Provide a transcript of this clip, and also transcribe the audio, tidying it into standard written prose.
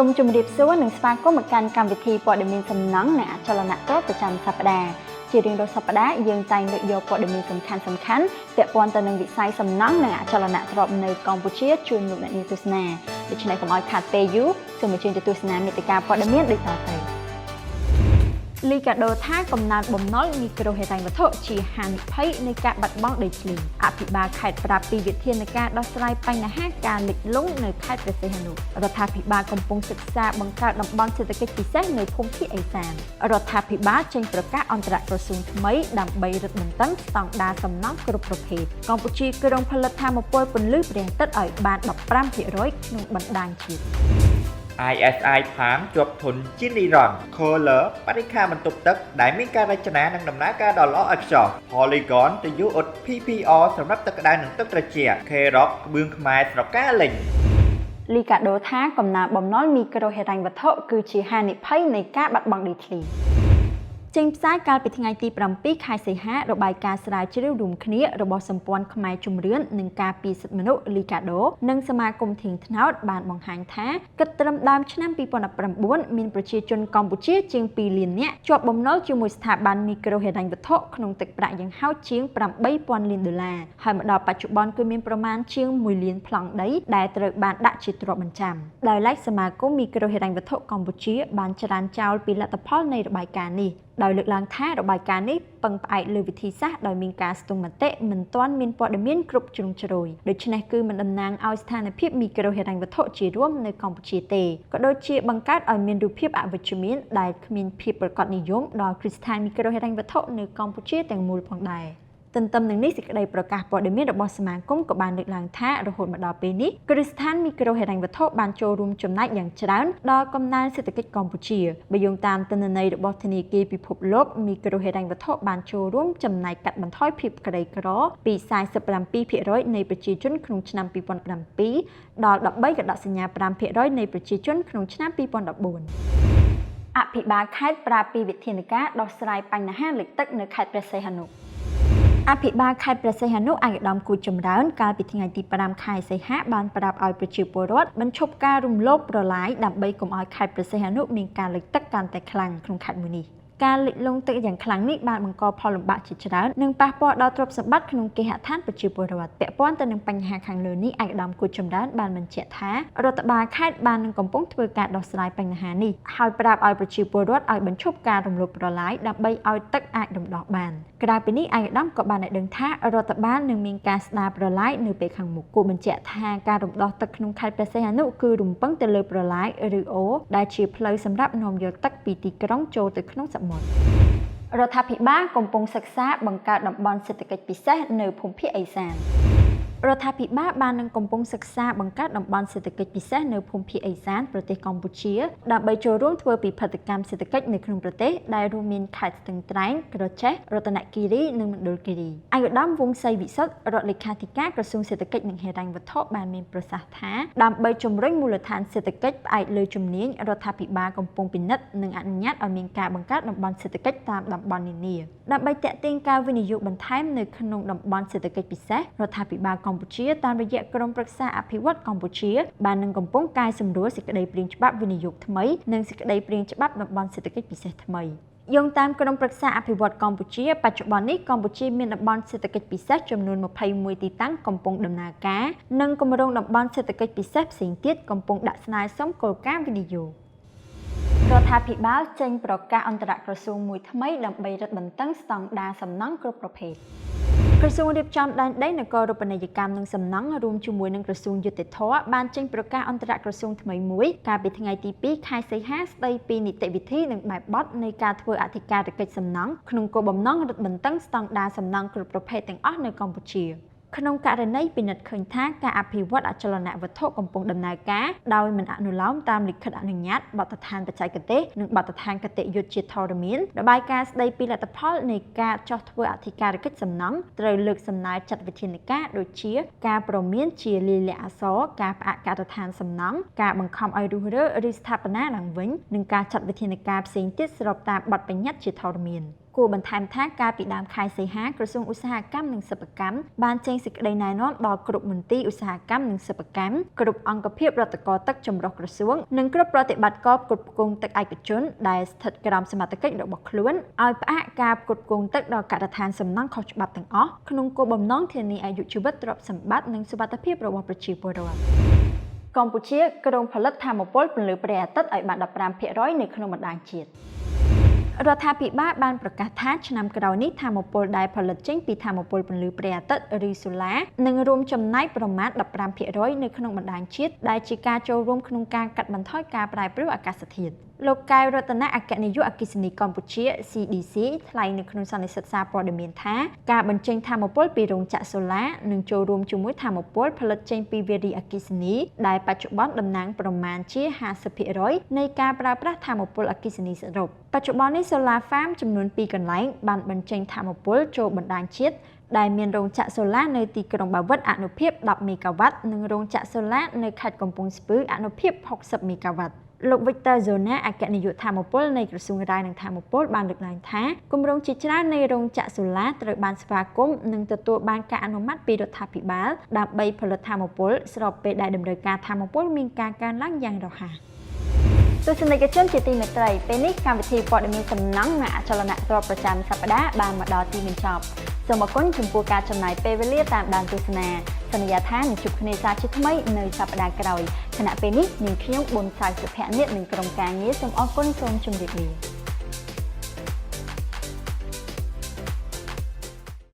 សូមជម្រាបសួរនិងស្វាគមន៍មកកាន់កម្មវិធីព័ត៌មានសំណង់នៃអចលនទិបប្រចាំសប្តាហ៍ជារៀងរាល់សប្តាហ៍យើងតែងលើកយកព័ត៌មានសំខាន់ៗពាក់ព័ន្ធទៅនឹងវិស័យសំណង់និងអចលនទ្រព្យនៅកម្ពុជាជូនលោកអ្នកនាងទស្សនាដូច្នេះកុំឲ្យខាតពេលយូរសូមអញ្ជើញទៅទស្សនាមាតិកាព័ត៌មានដូចតទៅLICADHO ថាកំណើនបំណុលមីក្រូហិរញ្ញវត្ថុជាហានិភ័យនៃការបាត់បង់ដីធ្លីអភិបាលខេត្តប្រាប់ពីវិធានការដោះស្រាយបញ្ហាការលិចលង់នៅខេត្តព្រះសីហនុរដ្ឋាភិបាលកំពុងសិក្សាបង្កើតតំបន់សេដ្ឋកិច្ចពិសេសនៅភូមិភាគឦសានរដ្ឋាភិបាលចេញប្រកាសអន្តរក្រសួងថ្មីដើម្បីរឹតបន្តឹងស្តង់ដារសំណង់គ្រប់ប្រភេទកម្ពុជាក្រុងផលិតថាមពលពន្លឺព្រះអាទិត្យឲ្យបាន 15% ក្នុងបណ្ដាញជាតិISI ផាមជាប់ធន់ជានិរន្តរ៍ Color បរិក្ខារបន្ទប់ទឹកដែលមានការរចនានិងដំណើរការដ៏ល្អឥតខ្ចោះ Polygon ទៅយុឧត PPR សម្រាប់ទឹកក្តៅនិងទឹកត្រជាក់ K Rock ក្បឿងខ្មែរស្រកាលេងLICADHO ថាកំណើនបំណុលមីក្រូហិរញ្ញវត្ថុគឺជាហានិភ័យនៃការបាត់បង់ដីធ្លីចេញផ្សាយកាលពីថ្ងៃទី7ខែសីហារបាយការណ៍ស្រាវជ្រាវរួមគ្នារបស់សម្ព័ន្ធខ្មែរជំរឿននិងការពារសិទ្ធិមនុស្ស LICADHO និងសមាគមធៀងថ្នោតបានបង្ហាញថាគិតត្រឹមដើមឆ្នាំ2019មានប្រជាជនកម្ពុជាជាង2លាននាក់ជាប់បំណុលជាមួយស្ថាប័នមីក្រូហិរញ្ញវត្ថុក្នុងទឹកប្រាក់យ៉ាងហោចជាង$8,000 លានហើយមកដល់បច្ចុប្បន្នគឺមានប្រមាណជាង1លានប្លង់ដីដែលត្រូវបានដាក់ជាទ្រព្យបញ្ចាំដោយឡែកសមាគមមីក្រូហិរញ្ញវត្ថុកម្ពុជាបានច្រានចោលពីលទ្ធផលនៃរបាយការណ៍នេះដោយលើកឡើងថារបាយការណ៍នេះពឹងផ្អែកលើវិធីសាស្ត្រដោយមានការស្ទង់មតិមិនទាន់មានព័ត៌មានគ្រប់ជ្រុងជ្រោយដូច្នេះគឺមិនតំណាងឲ្យស្ថានភាពមីក្រូហិរញ្ញវត្ថុជារួមនៅកម្ពុជាទេក៏ដូចជាបង្កើតឲ្យមានរូបភាពអវិជ្ជមានដែលគ្មានភាពប្រកបនិយមដល់គ្រឹះស្ថានមីក្រូហិរញ្ញវត្ថុនៅកម្ពុជាទាំងមូលផងដែរទន្ទឹមនឹងនេះសេចក្តីប្រកាសព័ត៌មានរបស់សមាគមក៏បានលើកឡើងថារហូតមកដល់ពេលនេះគ្រឹះស្ថានមីក្រូហិរញ្ញវត្ថុបានចូលរួមចំណែកយ៉ាងច្រើនដល់កំណើនសេដ្ឋកិច្ចកម្ពុជាបើយោងតាមទិន្នន័យរបស់ធនាគារពិភពលោកមីក្រូហិរញ្ញវត្ថុបានចូលរួមចំណែកកាត់បន្ថយភាពក្រីក្រពី 47% នៃប្រជាជនក្នុងឆ្នាំ2007ដល់ 13 កដកសញ្ញា 5% នៃប្រជាជនក្នុងឆ្នាំ2014អភិបាលខេត្តប្រាប់ពីវិធានការដោះស្រាយបញ្ហាលិចទឹកនៅខេត្តព្រះសីហនុអភិបាលខេត្តព្រះសីហនុឯកឧត្តមគូចម្រើនកាលពីថ្ងៃទី5ខែសីហាបានប្រាប់ឲ្យប្រជាពលរដ្ឋបញ្ឈប់ការរំលោភប្រឡាយដើម្បីកុំឲ្យខេត្តព្រះសីហនុមានការលិចទឹកកាន់តែខ្លាំងក្នុងខេត្តមួយនេះការលិចលង់ទឹកយ៉ាងខ្លាំងនេះបានបង្កផលលំបាកជាច្រើននិងប៉ះពាល់ដល់ទ្រព្យសម្បត្តិក្នុងគេហដ្ឋានប្រជាពលរដ្ឋពាក់ព័ន្ធទៅនឹងបញ្ហាខាងលើនេះឯកឧត្តមគូចម្រើនបានបញ្ជាក់ថារដ្ឋបាលខេត្តបាននឹងកំពុងធ្វើការដោះស្រាយបញ្ហានេះហើយប្រាប់ឲ្យប្រជាពលរដ្ឋឲ្យបញ្ឈប់ការរំលោភប្រឡាយដើម្បីឲ្យទឹកអាចរំដោះបានក្រៅពីនេះឯកឧត្តមក៏បានឲ្យដឹងថារដ្ឋបាលនឹងមានការស្ដារប្រឡាយនៅពេលខាងមុខគូបញ្ជាក់ថាការរំដោះទឹកក្នុងខេត្តព្រះសីហនុគឺរំពឹងទៅលើប្រឡាយឬអូរដែលជាផ្លូវសម្រាប់នាំយកទឹកពីទីក្រុងចូលទៅក្នុងសមុទ្ររដ្ឋាភិបាលកំពុងសិក្សាបង្កើតតំបន់សេដ្ឋកិច្ចពិសេសនៅភូមិភាគឦសានរដ្ឋាភិបាលបាននឹងកំពុងសិក្សាបង្កើតតំបន់សេដ្ឋកិច្ចពិសេសនៅភូមិភាគឦសានប្រទេសកម្ពុជាដើម្បីចូលរួមធ្វើពិពិធកម្មសេដ្ឋកិច្ចនៅក្នុងប្រទេសដែលរួមមានខេត្តស្ទឹងត្រែងក្រចេះរតនគិរីនិងមណ្ឌលគិរីឯកឧត្តមវង្សសីវិសុទ្ធរដ្ឋលេខាធិការក្រសួងសេដ្ឋកិច្ចនិងហិរញ្ញវត្ថុបានមានប្រសាសន៍ថាដើម្បីជំរុញមូលដ្ឋានសេដ្ឋកិច្ចផ្អែកលើជំនាញរដ្ឋាភិបាលកំពុងពិនិត្យនិងអនុញ្ញាតឲ្យមានការបង្កើតតំបន់សេដ្ឋកិច្ចតាមតំបន់នានាដើម្បីទាក់ទាញការវិនិយោគបន្ថែមនៅក្នុងតំបន់សេដ្ឋកិច្ចពិសេសរដ្ឋាភិបាលកម្ពុជាតាមរយៈក្រុមប្រឹក្សាអភិវឌ្ឍកម្ពុជាបាននឹងកំពុងកែសម្រួលសេចក្តីព្រាងច្បាប់វិនិយោគថ្មីនិងសេចក្តីព្រាងច្បាប់តំបន់សេដ្ឋកិច្ចពិសេសថ្មីយោងតាមក្រុមប្រឹក្សាអភិវឌ្ឍកម្ពុជាបច្ចុប្បន្ននេះកម្ពុជាមានតំបន់សេដ្ឋកិច្ចពិសេសចំនួន21ទីតាំងកំពុងដំណើរការនិងគម្រោងតំបន់សេដ្ឋកិច្ចពិសេសផ្សេងទៀតកំពុងដាក់ស្នើសុំគោលការណ៍វិនិយោគរដ្ឋាភិបាលចេញប្រកាសអន្តរក្រសួងមួយថ្មីដើម្បីរឹតបន្តឹងស្តង់ដារសំណង់គ្រប់ប្រភេទក្រសួងរៀបចំដែនដីនគររូបនីយកម្មនិងសំណង់រួមជាមួយនឹងក្រសួងយុតិធម៌បានចេញប្រកាសអន្តរក្រសួងថ្មីមួយកាលពីថ្ងៃទី2ខែសីហាស្ដីពីនីតិវិធីនិងបែបបទនៃការធ្វើអធិការកិច្ចសំណង់ក្នុងគោលបំណងរឹតបន្តឹងស្តង់ដារសំណង់គ្រប់ប្រភេទទាំងអស់នៅកម្ពុជាក្នុងករណីពិនិត្យឃើញថាការអភិវឌ្ឍអចលនវត្ថុកំពុងដំណើរការដោយមិនអនុលោមតាមលិខិតអនុញ្ញាតបទដ្ឋានបច្ចេកទេសនិងបទដ្ឋានគតិយុត្តជាធរមានរបាយការណ៍ស្ដីពីលទ្ធផលនៃការចោះធ្វើអធិការកិច្ចសំណង់ត្រូវលើកសំណើចាត់វិធានការដូចជាការព្រមានជាលាយលក្ខណ៍អក្សរការផ្អាកការដ្ឋានសំណង់ការបង្ខំឲ្យរុះរើឬស្ថាបនាឡើងវិញនិងការចាត់វិធានការផ្សេងទៀតស្របតាមបទបញ្ញត្តិជាធរមានគ គួរបន្ថែមថាការពីដើមខែសីហាក្រសួងឧស្សាហកម្មនិងសិប្បកម្មបានចេញសេចក្តីណែនាំដល់គ្រប់មន្ទីរឧស្សាហកម្មនិងសិប្បកម្មគ្រប់អង្គភាពរដ្ឋកោទឹកចម្រុះក្រសួងនិងគ្រប់ប្រតិបត្តិការផ្គត់ផ្គង់ទឹកឯកជនដែលស្ថិតក្រោមសមត្ថកិច្ចរបស់ខ្លួនឲ្យផ្អាកការផ្គត់ផ្គង់ទឹកដល់ការដ្ឋានសំណង់ខុសច្បាប់ទាំងអស់ក្នុងគោលបំណងធានាអាយុជីវិតទ្រព្យសម្បត្តិនិងសុវត្ថិភាពរបស់ប្រជាពលរដ្ឋកម្ពុជាក្រុងផលិតថាមពលពន្លឺព្រះអាទិត្យឲ្យបាន 15% នៅក្នុងបណ្ដាញជាតិរដ្ឋាភិបាលបានប្រកាសថាឆ្នាំក្រោយនេះថាមពលដែលផលិតចេញពីថាមពលពន្លឺព្រះអាទិត្យឬសូឡានឹងរួមចំណែកប្រមាណ 15% នៅក្នុងបណ្ដាញជាតិដែលជាការចូលរួមក្នុងការកាត់បន្ថយការប្រែប្រួលអាកាសធាតុលោកកែវរតនៈអគ្គនាយកអគ្គិសនីកម្ពុជា CDC ថ្លែងនៅក្នុងសន្និសីទសារព័ត៌មានថាការបញ្ចេញថាមពលពីរោងចក្រសូឡានឹងចូលរួមជាមួយថាមពលផលិតចេញពីវារីអគ្គិសនីដែលបច្ចុប្បន្នតំណាងប្រមាណជា 50% នៃការប្រើប្រាស់ថាមពលអគ្គិសនីសរុបបច្ចុប្បន្ននេះ Solar Farm ចំនួន2កន្លែងបានបញ្ចេញថាមពលចូលបណ្ដាញជាតិដែលមានរោងចក្រសូឡានៅទីក្រុងបាវិតអនុភាព10មេហ្គាវ៉ាត់និងរោងចក្រសូឡានៅខេត្តកំពង់ស្ពឺអនុភាព60មេហ្គាវ៉ាត់លោក Victor Zona អគ្គនាយកថាមពលនៃក្រសួងរាយនឹងថាមពលបានលើកឡើងថាគម្រោងជាច្រើននៃរោងចក្រសូឡាត្រូវបានស្វាគមន៍និងទទួលបានការអនុម័តពីរដ្ឋាភិបាលដើម្បីផលិតថាមពលស្របពេលដែលតម្រូវការថាមពលមានការកើនឡើងយ៉ាងរហ័សទស្សនិកជនជាទីមេត្រីពេលនេះកម្មវិធីព័ត៌មានសំណង់និងអចលនទ្រព្យប្រចាំសប្តាហ៍បានមកដល់ទីបញ្ចប់សូមអរគុណចំពោះការចំណាយពេលវេលាតាមដានទស្សនាសន្យាថានឹងជួបគ្នាសាជាថ្មីនៅសប្តាហ៍ក្រោយខណៈពេលនេះនាងខ្ញុំប៊ុនសៅសុភ័ក្រនាងនិងក្រុមការងារសូមអរគុណសូមជម្រាបលា